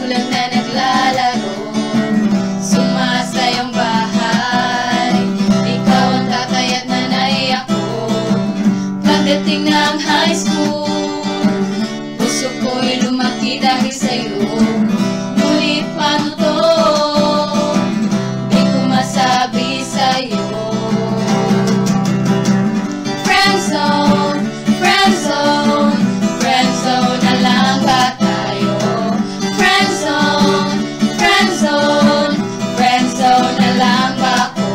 magulang na naglalaro, sumasayang bahay. Ikaw ang tatay at nanay ako. Pagdating ng high school, puso ko'y lumaki dahil sa'yo. Ngunit paano to? Di ko masabi sa'yo. Friendzone, friendzone, friendzone na lang ba tayo? Friendzone, friendzone, friendzone na lang ba ako?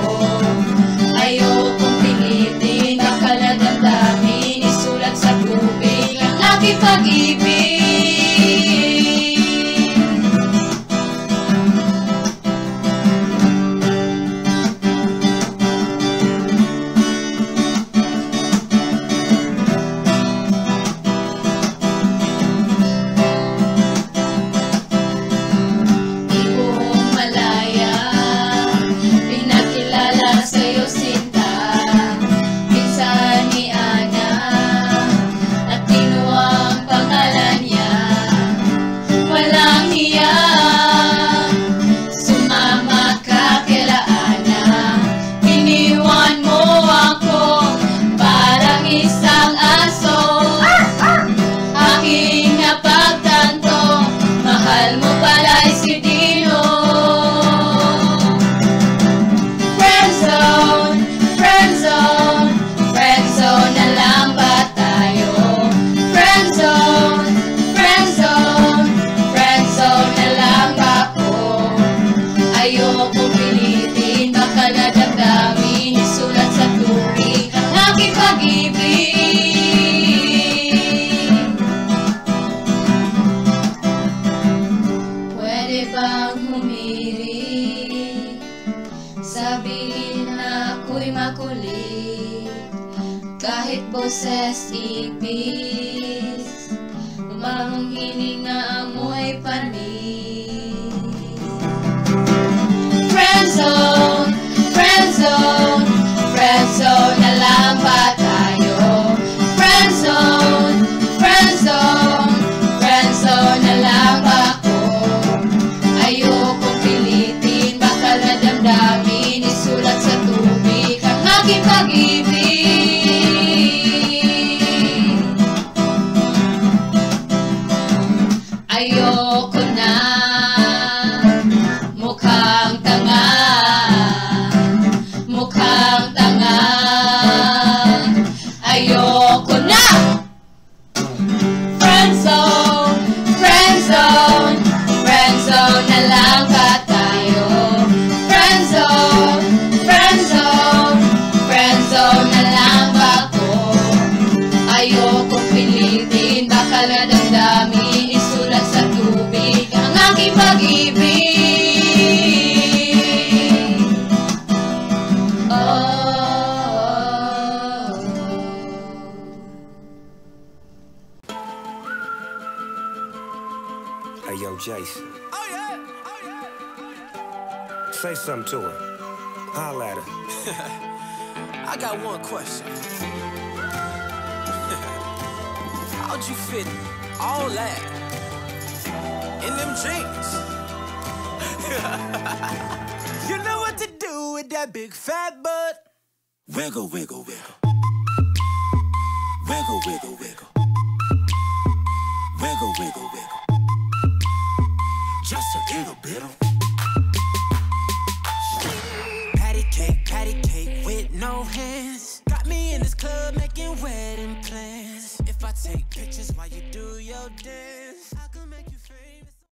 Ayokong pilitin, baka nadamdamin, isulat sa tubig ang aking pag-ibig. Ayokong pilitin, baka nadamdamin, isulat sa tubig ang aking pag-ibig. Pwede bang humirit, sabihin na ako'y makulit, kahit boses ipis, umahong hininga amoy panis. Friendzone, friendzone, friendzone na lang ba tayo? Friendzone, friendzone, friendzone na lang ba ako? Ayokong pilitin, baka nadamdamin, isulat sa tubig ang aking pag-ibig. Ayoko na mukhang tanga, mukhang tanga. Ayoko na! Friendzone, friendzone, friendzone na lang ba tayo? Friendzone, friendzone, friendzone na lang ba ako? Ayokong pilitin, baka nadamdamin, isulat sa tubig ang aking pag-ibig. Hey, yo, Jason. Oh, yeah. Oh, yeah. Say something to her. Holla at her. I got one question. How'd you fit all that in them jeans? You know what to do with that big fat butt. Wiggle, wiggle, wiggle. Wiggle, wiggle, wiggle. Wiggle, wiggle, wiggle. Just a little bit of patty cake with no hands. Got me in this club making wedding plans. If I take pictures while you do your dance,